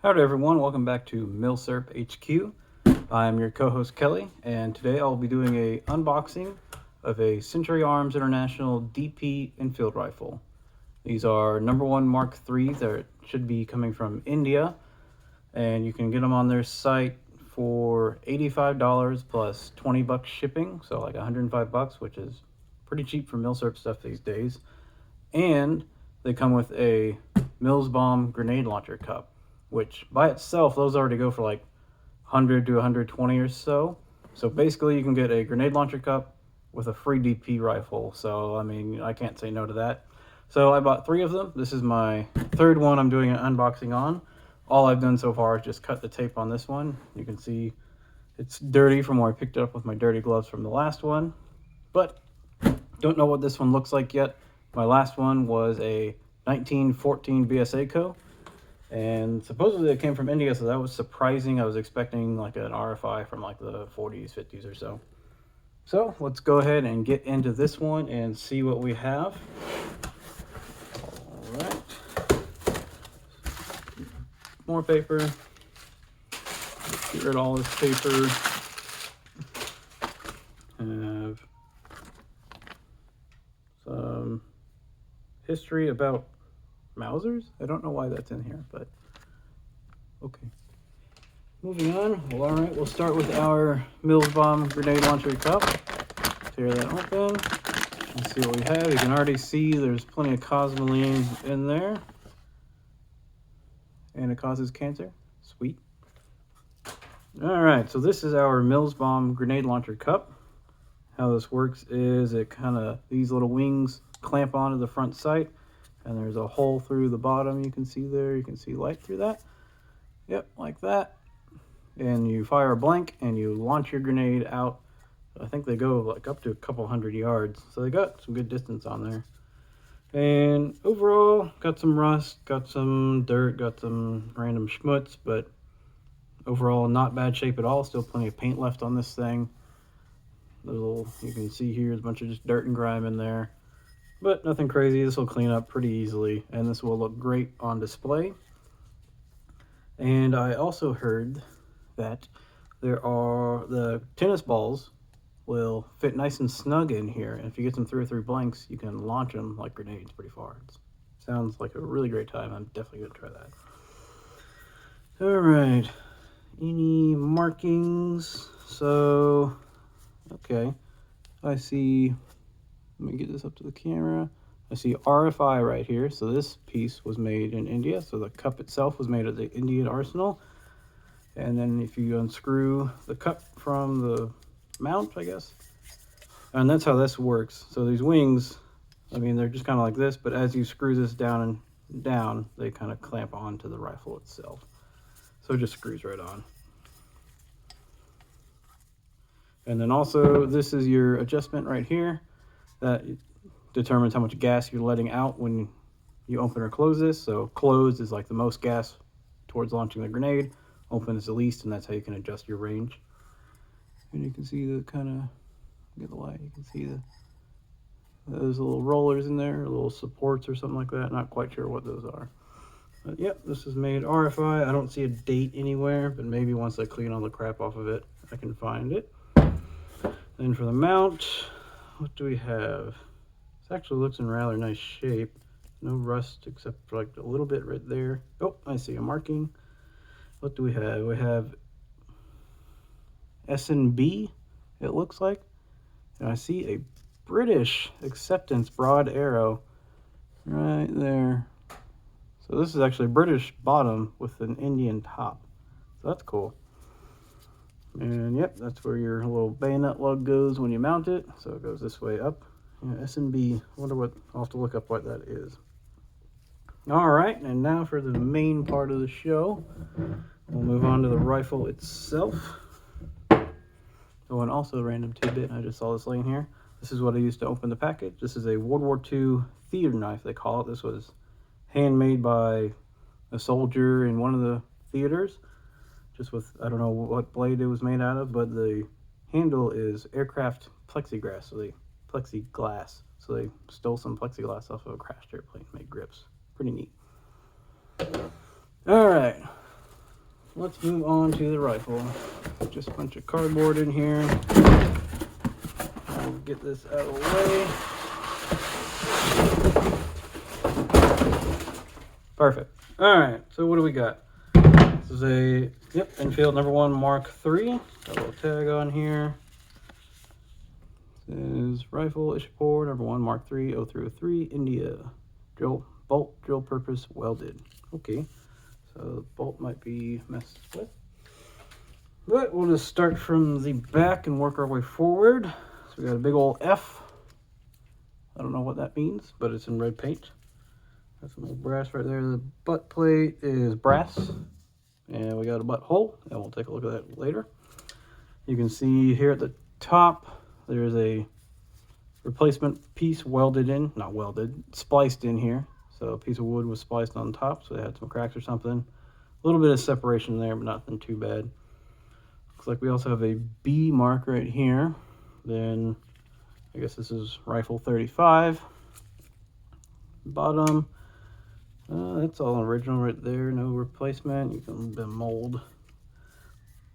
Howdy everyone, welcome back to MkIII HQ. I'm your co-host Kelly, and today I'll be doing a unboxing of a Century Arms International DP Enfield rifle. These are No.1 MkIIIs that should be coming from India, and you can get them on their site for $85 plus 20 bucks shipping, so like 105 bucks, which is pretty cheap for MkIII stuff these days. And they come with a Mills Bomb grenade launcher cup, which by itself, those already go for like 100 to 120 or so. So basically you can get a grenade launcher cup with a free DP rifle. So, I mean, I can't say no to that. So I bought 3 of them. This is my third one I'm doing an unboxing on. All I've done so far is just cut the tape on this one. You can see it's dirty from where I picked it up with my dirty gloves from the last one. But don't know what this one looks like yet. My last one was a 1914 BSA Co. And supposedly it came from India, so that was surprising. I was expecting like an RFI from like the 40s, 50s or so. So let's go ahead and get into this one and see what we have. All right. More paper. Let's get rid of all this paper. Have some history about Mausers? I don't know why that's in here, but okay. Moving on. Well, all right, we'll start with our Mills Bomb grenade launcher cup. Tear that open and see what we have. You can already see there's plenty of cosmoline in there, and it causes cancer. Sweet. All right, so this is our Mills Bomb grenade launcher cup. How this works is it these little wings clamp onto the front sight. And there's a hole through the bottom you can see there. You can see light through that. Yep, like that. And you fire a blank and you launch your grenade out. I think they go like up to a couple hundred yards. So they got some good distance on there. And overall, got some rust, got some dirt, got some random schmutz, but overall not bad shape at all. Still plenty of paint left on this thing. You can see here, there's a bunch of just dirt and grime in there. But nothing crazy. This will clean up pretty easily, and this will look great on display. And I also heard that the tennis balls will fit nice and snug in here, and if you get them 3 or 3 blanks, you can launch them like grenades pretty far. It sounds like a really great time. I'm definitely going to try that. All right. Any markings? So, okay. I see... Let me get this up to the camera. I see RFI right here. So this piece was made in India. So the cup itself was made at the Indian arsenal. And then if you unscrew the cup from the mount, I guess. And that's how this works. So these wings, I mean, they're just kind of like this. But as you screw this down and down, they kind of clamp onto the rifle itself. So it just screws right on. And then also, this is your adjustment right here. That determines how much gas you're letting out when you open or close this. So closed is like the most gas towards launching the grenade. Open is the least, and that's how you can adjust your range. And you can see the get the light, you can see those little rollers in there, little supports or something like that. Not quite sure what those are. But yep, this is made RFI. I don't see a date anywhere, but maybe once I clean all the crap off of it, I can find it. Then for the mount, what do we have? This actually looks in rather nice shape. No rust except for like a little bit right there. Oh, I see a marking. What do we have? We have S&B, it looks like. And I see a British acceptance broad arrow right there. So this is actually a British bottom with an Indian top. So that's cool. And yep, that's where your little bayonet lug goes when you mount it. So it goes this way up. Yeah, S&B, I wonder what, I'll have to look up what that is. All right, and now for the main part of the show. We'll move on to the rifle itself. Oh, and also a random tidbit, I just saw this laying here. This is what I used to open the package. This is a World War II theater knife, they call it. This was handmade by a soldier in one of the theaters. Just with, I don't know what blade it was made out of, but the handle is aircraft plexiglass. So they stole some plexiglass off of a crashed airplane, made grips. Pretty neat. All right, let's move on to the rifle. Just a bunch of cardboard in here. I'll get this out of the way. Perfect. All right, so what do we got? This is a Enfield No.1 MkIII. Got a little tag on here. This is rifle issue 4 No.1 MkIII 0303 India. Bolt drill purpose welded. Okay, so the bolt might be messed with, but we'll just start from the back and work our way forward. So we got a big old F. I don't know what that means, but it's in red paint. Got some old brass right there. The butt plate is brass, and we got a butt hole, and we'll take a look at that later. You can see here at the top there's a replacement piece welded in, not welded, spliced in here. So a piece of wood was spliced on top, so it had some cracks or something. A little bit of separation there, but nothing too bad. Looks like we also have a B mark right here. Then I guess this is rifle 35. Bottom, that's all original right there, no replacement. You can the mold.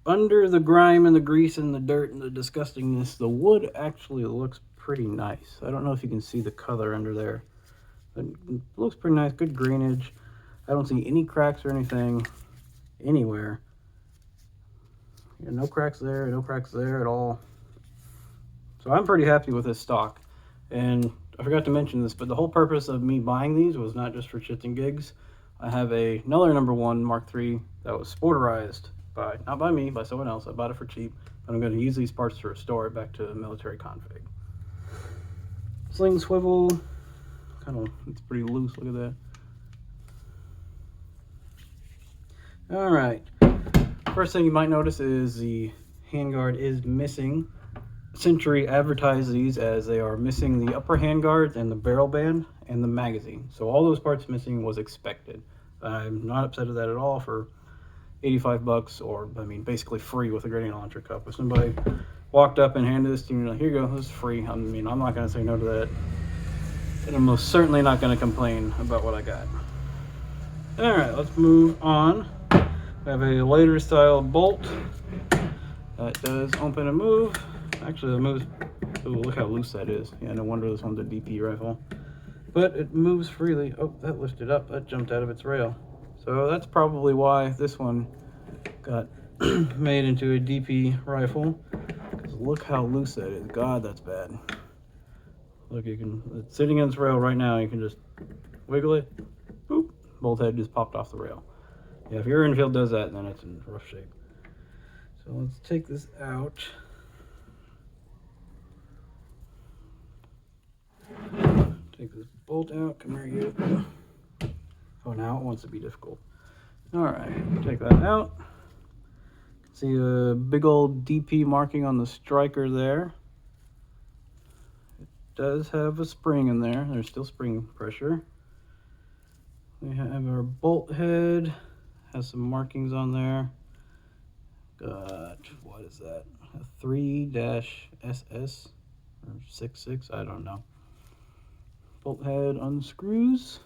Under the grime and the grease and the dirt and the disgustingness, the wood actually looks pretty nice. I don't know if you can see the color under there, but it looks pretty nice, good grainage. I don't see any cracks or anything anywhere. Yeah, no cracks there, no cracks there at all. So I'm pretty happy with this stock. And I forgot to mention this, but the whole purpose of me buying these was not just for shits and gigs. I have another No.1 MkIII that was sporterized by, not by me, by someone else. I bought it for cheap, but I'm going to use these parts to restore it back to military config. Sling swivel, it's pretty loose, look at that. All right, first thing you might notice is the handguard is missing. Century advertised these as they are missing the upper handguard and the barrel band and the magazine. So all those parts missing was expected. I'm not upset at that at all for 85 bucks, or I mean basically free with a grenade launcher cup. If somebody walked up and handed this to you, like, here you go, this is free. I mean, I'm not going to say no to that. And I'm most certainly not going to complain about what I got. All right, let's move on. We have a lighter style bolt that does open and move. Actually, it moves. Oh, look how loose that is. Yeah, no wonder this one's a DP rifle. But it moves freely. Oh, that lifted up. That jumped out of its rail. So that's probably why this one got made into a DP rifle. Because look how loose that is. God, that's bad. Look, it's sitting in its rail right now. You can just wiggle it. Boop. Bolt head just popped off the rail. Yeah, if your Enfield does that, then it's in rough shape. So let's take this out. Take this bolt out. Come here, you. Oh, now it wants to be difficult. All right, take that out. See a big old DP marking on the striker there. It does have a spring in there. There's still spring pressure. We have our bolt head. Has some markings on there. Got, what is that? A 3-SS or 66, I don't know. Bolt head unscrews.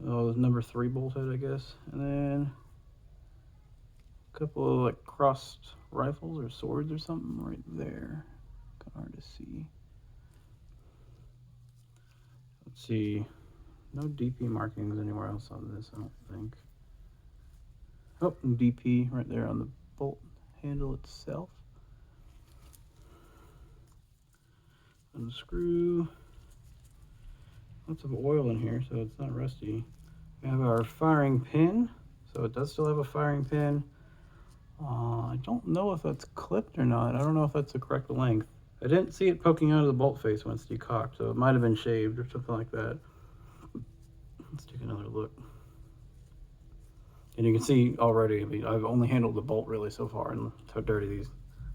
Oh, number 3 bolt head, I guess. And then a couple of like crossed rifles or swords or something right there. Kind of hard to see. Let's see. No DP markings anywhere else on this, I don't think. Oh, DP right there on the bolt handle itself. Unscrew. Lots of oil in here, so it's not rusty. We have our firing pin, so it does still have a firing pin. I don't know if that's clipped or not. I don't know if that's the correct length. I didn't see it poking out of the bolt face when it's decocked, so it might have been shaved or something like that. Let's take another look. And you can see already, I mean, I've only handled the bolt really so far, and how dirty these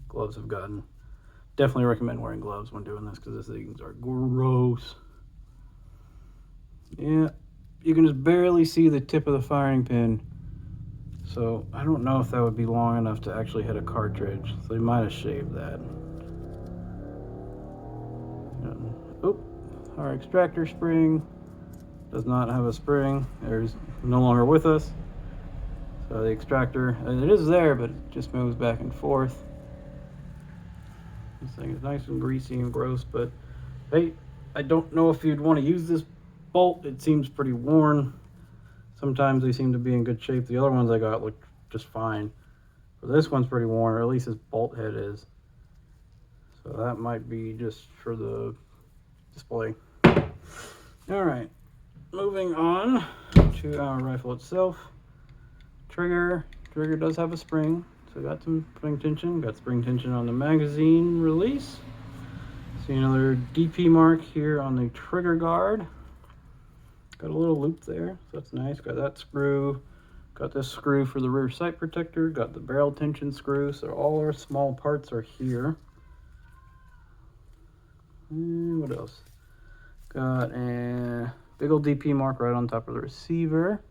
gloves have gotten. Definitely recommend wearing gloves when doing this, because these things are gross. Yeah, you can just barely see the tip of the firing pin. So I don't know if that would be long enough to actually hit a cartridge. So they might have shaved that. Oh, our extractor spring does not have a spring. There's no longer with us. So the extractor, it is there, but it just moves back and forth. This thing is nice and greasy and gross, but hey, I don't know if you'd want to use this bolt. It seems pretty worn. Sometimes they seem to be in good shape. The other ones I got look just fine. But this one's pretty worn, or at least this bolt head is. So that might be just for the display. Alright, moving on to our rifle itself. Trigger does have a spring, so got some spring tension. Got spring tension on the magazine release. See another DP mark here on the trigger guard. Got a little loop there, so that's nice. Got that screw. Got this screw for the rear sight protector. Got the barrel tension screw, so all our small parts are here. And what else? Got a big old DP mark right on top of the receiver.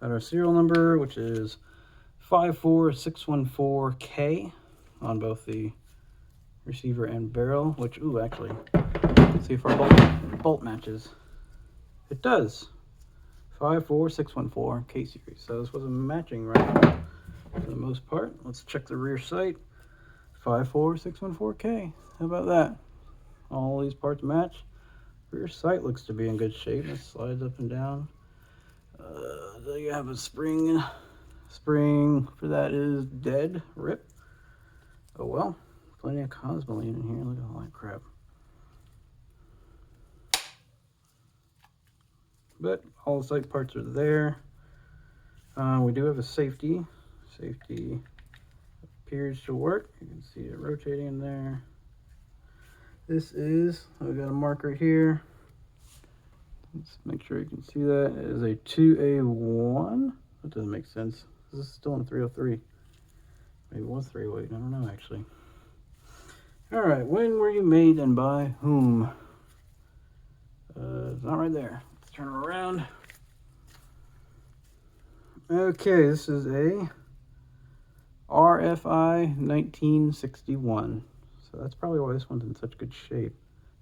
Got our serial number, which is 54614K on both the receiver and barrel, which, ooh, actually, let's see if our bolt matches. It does. 54614 K series. So this was a matching rifle for the most part. Let's check the rear sight. 54614K. How about that? All these parts match. Rear sight looks to be in good shape. It slides up and down. So you have a spring. Spring for that is dead. Rip. Oh well. Plenty of cosmoline in here. Look at all that crap. But all the sight parts are there. We do have a safety. Safety appears to work. You can see it rotating in there. This is, I've got a marker here. Let's make sure you can see that. It is a 2A1. That doesn't make sense. This is still in 303. Maybe it was 308. I don't know actually. Alright, when were you made and by whom? It's not right there. Let's turn it around. Okay, this is a RFI 1961. So that's probably why this one's in such good shape.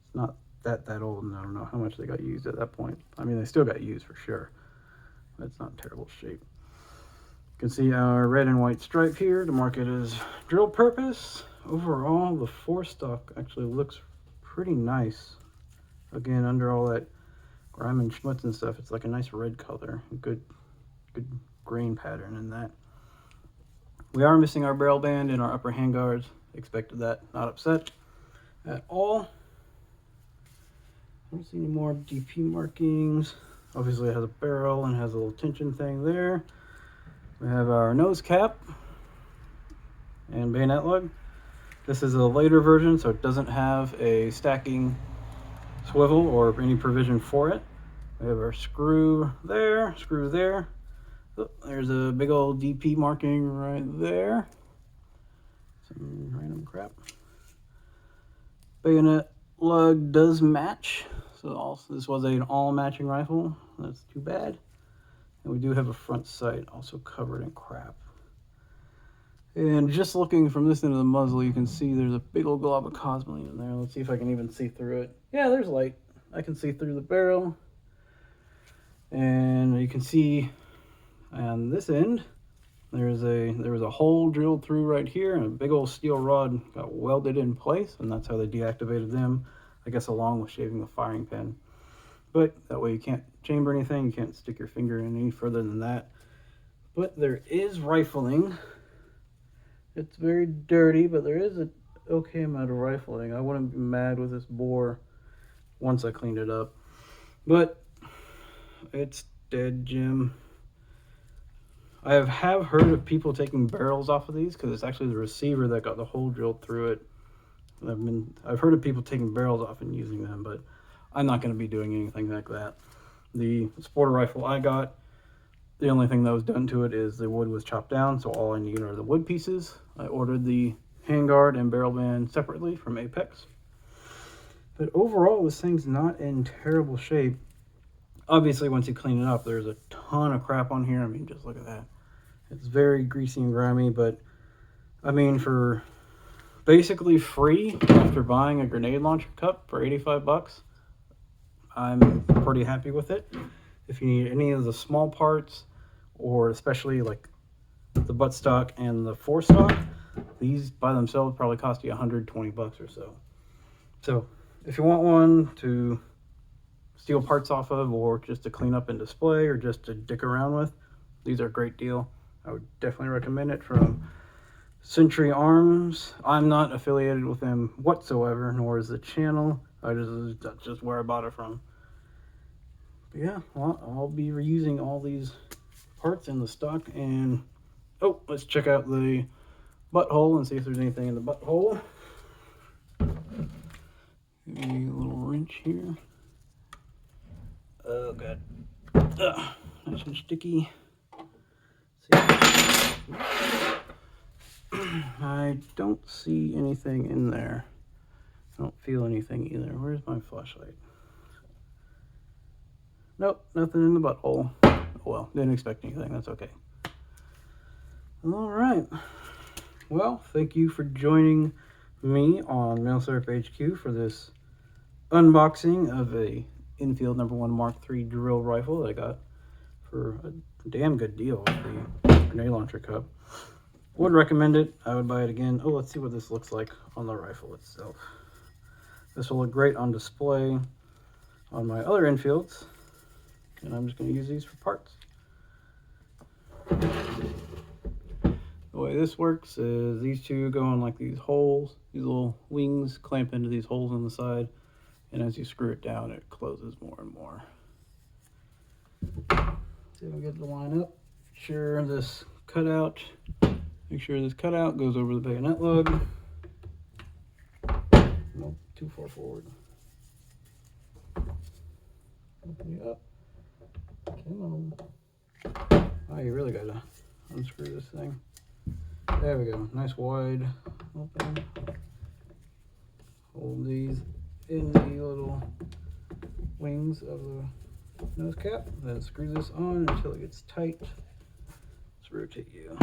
It's not that old, and I don't know how much they got used at that point. I mean, they still got used for sure, but it's not in terrible shape. You can see our red and white stripe here to mark it as drill purpose. Overall, the forestock actually looks pretty nice. Again, under all that grime and schmutz and stuff, it's like a nice red color. Good grain pattern in that. We are missing our barrel band and our upper handguards. Expected that, not upset at all. I don't see any more DP markings. Obviously it has a barrel and has a little tension thing there. We have our nose cap and bayonet lug. This is a later version, so it doesn't have a stacking swivel or any provision for it. We have our screw there, screw there. Oh, there's a big old DP marking right there. Some random crap. Bayonet lug does match. So also, this was an all matching rifle. That's too bad. And we do have a front sight also covered in crap. And just looking from this end of the muzzle, you can see there's a big old glob of cosmoline in there. Let's see if I can even see through it. Yeah, there's light. I can see through the barrel. And you can see on this end, there was a hole drilled through right here, and a big old steel rod got welded in place, and that's how they deactivated them, I guess along with shaving the firing pin. But that way you can't chamber anything, you can't stick your finger in any further than that. But there is rifling. It's very dirty, but there is an okay amount of rifling. I wouldn't be mad with this bore once I cleaned it up. But it's dead, Jim. I have heard of people taking barrels off of these because it's actually the receiver that got the hole drilled through it. I've heard of people taking barrels off and using them, but I'm not going to be doing anything like that. The sporter rifle I got, the only thing that was done to it is the wood was chopped down, so all I need are the wood pieces. I ordered the handguard and barrel band separately from Apex. But overall, this thing's not in terrible shape. Obviously, once you clean it up, there's a ton of crap on here. I mean, just look at that. It's very greasy and grimy, but I mean, for basically free after buying a grenade launcher cup for 85 bucks, I'm pretty happy with it. If you need any of the small parts or especially like the buttstock and the forestock, these by themselves probably cost you 120 bucks or so. So if you want one to steal parts off of, or just to clean up and display, or just to dick around with, these are a great deal. I would definitely recommend it from Century Arms. I'm not affiliated with them whatsoever, nor is the channel. That's just where I bought it from. But yeah, well, I'll be reusing all these parts in the stock. And oh, let's check out the butthole and see if there's anything in the butthole. Give me a little wrench here. Oh god, nice and sticky. I don't see anything in there. I don't feel anything either. Where's my flashlight? Nope, nothing in the butthole. Oh well, didn't expect anything. That's okay. All right. Well, thank you for joining me on MkIII HQ for this unboxing of a Enfield No.1 MkIII drill rifle that I got for a damn good deal with the grenade launcher cup. Would recommend it. I would buy it again. Oh, let's see what this looks like on the rifle itself. This will look great on display on my other Enfields, and I'm just going to use these for parts. The way this works is these two go in like these holes. These little wings clamp into these holes on the side, and as you screw it down, it closes more and more. See if I can get it to line up. Make sure this cutout goes over the bayonet lug. Nope, too far forward. Open you up. Come on. Oh, you really gotta unscrew this thing. There we go. Nice wide open. Hold these in the little wings of the nose cap. Then screw this on until it gets tight. Let's rotate you.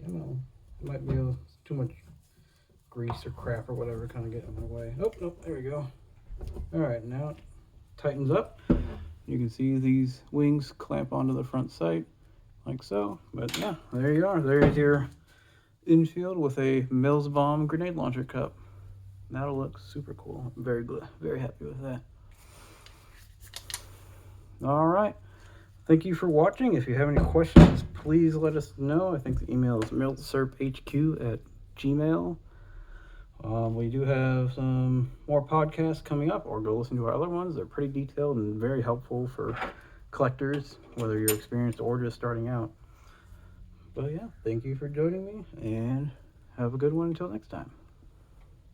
Come on. Might be too much grease or crap or whatever kind of getting in my way. Oh, nope, there we go. All right, now it tightens up. You can see these wings clamp onto the front sight like so. But yeah, there you are. There's your Enfield with a MkIII grenade launcher cup. That'll look super cool. I'm very happy with that. All right. Thank you for watching. If you have any questions, please let us know. I think the email is milsurphq@gmail.com. We do have some more podcasts coming up, or go listen to our other ones. They're pretty detailed and very helpful for collectors, whether you're experienced or just starting out. But yeah, thank you for joining me, and have a good one until next time.